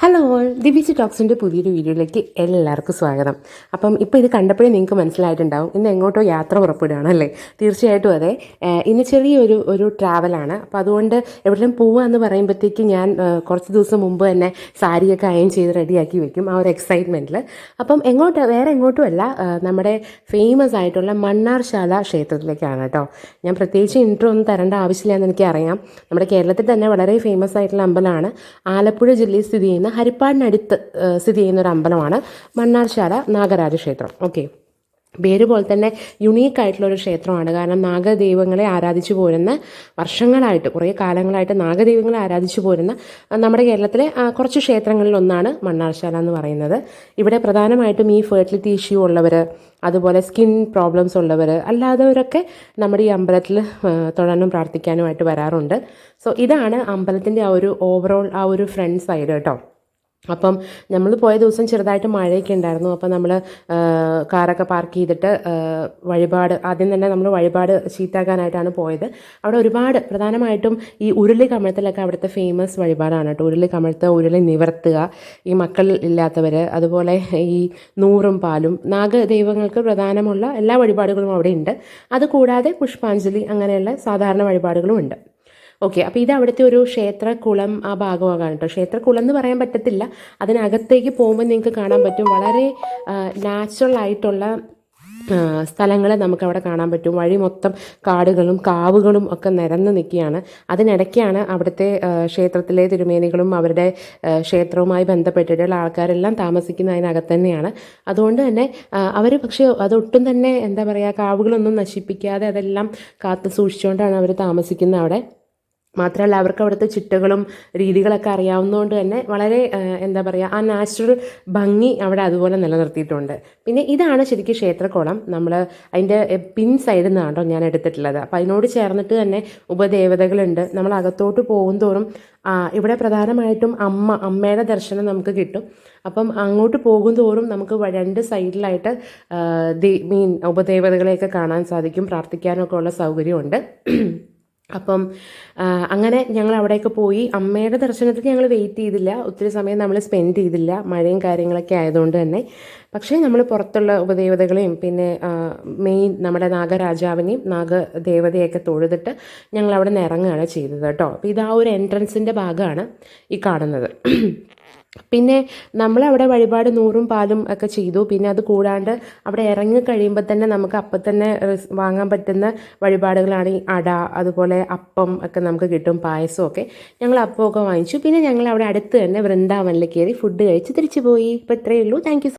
Hello all, ദിവിച്ച് ടോക്സിൻ്റെ പുതിയൊരു വീഡിയോയിലേക്ക് എല്ലാവർക്കും സ്വാഗതം. അപ്പം ഇപ്പോൾ ഇത് കണ്ടപ്പോഴേ നിങ്ങൾക്ക് മനസ്സിലായിട്ടുണ്ടാവും ഇന്ന് എങ്ങോട്ടോ യാത്ര പുറപ്പെടുകയാണ് അല്ലേ? തീർച്ചയായിട്ടും അതെ. ഇന്ന് ചെറിയൊരു ട്രാവലാണ്. അപ്പോൾ അതുകൊണ്ട് എവിടെയും പോവുകയെന്ന് പറയുമ്പോഴത്തേക്ക് ഞാൻ കുറച്ച് ദിവസം മുമ്പ് തന്നെ സാരിയൊക്കെ അയൺ ചെയ്ത് റെഡിയാക്കി വെക്കും, ആ ഒരു എക്സൈറ്റ്മെൻറ്റിൽ. അപ്പം വേറെ എങ്ങോട്ടുമല്ല, നമ്മുടെ ഫേമസ് ആയിട്ടുള്ള മണ്ണാർശാല ക്ഷേത്രത്തിലേക്കാണ് കേട്ടോ. ഞാൻ പ്രത്യേകിച്ച് ഇൻട്രോ ഒന്നും തരേണ്ട ആവശ്യമില്ല എന്ന് എനിക്കറിയാം. നമ്മുടെ കേരളത്തിൽ തന്നെ വളരെ ഫേമസ് ആയിട്ടുള്ള അമ്പലമാണ്. ആലപ്പുഴ ജില്ലയിൽ സ്ഥിതി ചെയ്യുന്ന ഹരിപ്പാടിനടുത്ത് സ്ഥിതി ചെയ്യുന്ന ഒരു അമ്പലമാണ് മണ്ണാർശാല നാഗരാജ ക്ഷേത്രം. ഓക്കെ, പേര് പോലെ തന്നെ യുണീക്ക് ആയിട്ടുള്ളൊരു ക്ഷേത്രമാണ്. കാരണം നാഗദൈവങ്ങളെ ആരാധിച്ചു പോരുന്ന, വർഷങ്ങളായിട്ട് കുറേ കാലങ്ങളായിട്ട് നാഗദൈവങ്ങളെ ആരാധിച്ചു പോരുന്ന നമ്മുടെ കേരളത്തിലെ കുറച്ച് ക്ഷേത്രങ്ങളിൽ ഒന്നാണ് മണ്ണാർശാല എന്ന് പറയുന്നത്. ഇവിടെ പ്രധാനമായിട്ടും ഈ ഫെർട്ടിലിറ്റി ഇഷ്യൂ ഉള്ളവർ, അതുപോലെ സ്കിൻ പ്രോബ്ലംസ് ഉള്ളവർ, അല്ലാത്തവരൊക്കെ നമ്മുടെ ഈ അമ്പലത്തിൽ തൊഴാനും പ്രാർത്ഥിക്കാനുമായിട്ട് വരാറുണ്ട്. സോ ഇതാണ് അമ്പലത്തിൻ്റെ ആ ഒരു ഓവറോൾ ആ ഒരു ഫ്രണ്ട് സൈഡ് കേട്ടോ. അപ്പം നമ്മൾ പോയ ദിവസം ചെറുതായിട്ട് മഴയൊക്കെ ഉണ്ടായിരുന്നു. അപ്പം നമ്മൾ കാറൊക്കെ പാർക്ക് ചെയ്തിട്ട് ആദ്യം തന്നെ നമ്മൾ വഴിപാട് ചീത്താക്കാനായിട്ടാണ് പോയത്. അവിടെ ഒരുപാട് പ്രധാനമായിട്ടും ഈ ഉരുളി കമഴ്ത്തലൊക്കെ അവിടുത്തെ ഫേമസ് വഴിപാടാണ് കേട്ടോ. ഉരുളി കമഴ്ത്തുക, ഉരുളി നിവർത്തുക, ഈ മക്കൾ ഇല്ലാത്തവർ, അതുപോലെ ഈ നൂറും പാലും, നാഗദൈവങ്ങൾക്ക് പ്രധാനമുള്ള എല്ലാ വഴിപാടുകളും അവിടെ ഉണ്ട്. അതുകൂടാതെ പുഷ്പാഞ്ജലി, അങ്ങനെയുള്ള സാധാരണ വഴിപാടുകളും ഉണ്ട്. ഓക്കെ, അപ്പോൾ ഇത് അവിടുത്തെ ഒരു ക്ഷേത്രക്കുളം ആ ഭാഗമാകാൻ കേട്ടോ. ക്ഷേത്രക്കുളം എന്ന് പറയാൻ പറ്റത്തില്ല, അതിനകത്തേക്ക് പോകുമ്പോൾ നിങ്ങൾക്ക് കാണാൻ പറ്റും വളരെ നാച്ചുറൽ ആയിട്ടുള്ള സ്ഥലങ്ങൾ നമുക്കവിടെ കാണാൻ പറ്റും. വഴി മൊത്തം കാടുകളും കാവുകളും ഒക്കെ നിരന്ന് നിൽക്കുകയാണ്. അതിനിടയ്ക്കാണ് അവിടുത്തെ ക്ഷേത്രത്തിലെ തിരുമേനികളും അവരുടെ ക്ഷേത്രവുമായി ബന്ധപ്പെട്ടിട്ടുള്ള ആൾക്കാരെല്ലാം താമസിക്കുന്ന അതിനകത്ത് തന്നെയാണ്. അതുകൊണ്ട് തന്നെ അവർ പക്ഷേ അതൊട്ടും തന്നെ എന്താ പറയുക, കാവുകളൊന്നും നശിപ്പിക്കാതെ അതെല്ലാം കാത്തു സൂക്ഷിച്ചുകൊണ്ടാണ് അവർ താമസിക്കുന്നത് അവിടെ. മാത്രമല്ല അവർക്ക് അവിടുത്തെ ചിട്ടകളും രീതികളൊക്കെ അറിയാവുന്നതുകൊണ്ട് തന്നെ വളരെ എന്താ പറയുക, ആ നാച്ചുറൽ ഭംഗി അവിടെ അതുപോലെ നിലനിർത്തിയിട്ടുണ്ട്. പിന്നെ ഇതാണ് ശരിക്കും ക്ഷേത്രക്കുളം. നമ്മൾ അതിൻ്റെ പിൻ സൈഡിൽ നിന്നാണോ ഞാൻ എടുത്തിട്ടുള്ളത്. അപ്പോൾ അതിനോട് ചേർന്നിട്ട് തന്നെ ഉപദേവതകളുണ്ട്. നമ്മൾ അകത്തോട്ട് പോകും തോറും ഇവിടെ പ്രധാനമായിട്ടും അമ്മയുടെ ദർശനം നമുക്ക് കിട്ടും. അപ്പം അങ്ങോട്ട് പോകും തോറും നമുക്ക് രണ്ട് സൈഡിലായിട്ട് ഉപദേവതകളെയൊക്കെ കാണാൻ സാധിക്കും. പ്രാർത്ഥിക്കാനൊക്കെ ഉള്ള സൗകര്യമുണ്ട്. അപ്പം അങ്ങനെ ഞങ്ങൾ അവിടെയൊക്കെ പോയി. അമ്മയുടെ ദർശനത്തിന് ഞങ്ങൾ വെയിറ്റ് ചെയ്തില്ല, ഒത്തിരി സമയം നമ്മൾ സ്പെൻഡ് ചെയ്തില്ല, മഴയും കാര്യങ്ങളൊക്കെ ആയതുകൊണ്ട് തന്നെ. പക്ഷേ നമ്മൾ പുറത്തുള്ള ഉപദേവതകളെയും പിന്നെ മെയിൻ നമ്മുടെ നാഗരാജാവിനെയും നാഗദേവതയൊക്കെ തൊഴുതിട്ട് ഞങ്ങൾ അവിടെ നിന്ന് ഇറങ്ങുകയാണ് ചെയ്തത് കേട്ടോ. അപ്പോൾ ഇത് ആ ഒരു എൻട്രൻസിൻ്റെ ഭാഗമാണ് ഈ കാണുന്നത്. പിന്നെ നമ്മളവിടെ വഴിപാട് നൂറും പാലും ഒക്കെ ചെയ്തു. പിന്നെ അത് കൂടാണ്ട് അവിടെ ഇറങ്ങി കഴിയുമ്പോൾ തന്നെ നമുക്ക് അപ്പം തന്നെ വാങ്ങാൻ പറ്റുന്ന വഴിപാടുകളാണ് ഈ അട, അതുപോലെ അപ്പം ഒക്കെ നമുക്ക് കിട്ടും, പായസമൊക്കെ. ഞങ്ങൾ അപ്പമൊക്കെ വാങ്ങിച്ചു. പിന്നെ ഞങ്ങൾ അവിടെ അടുത്ത് തന്നെ വൃന്ദാവനിൽ കയറി ഫുഡ് കഴിച്ച് തിരിച്ചു പോയി. ഇപ്പോൾ ഇത്രയേ ഉള്ളൂ. Thank you.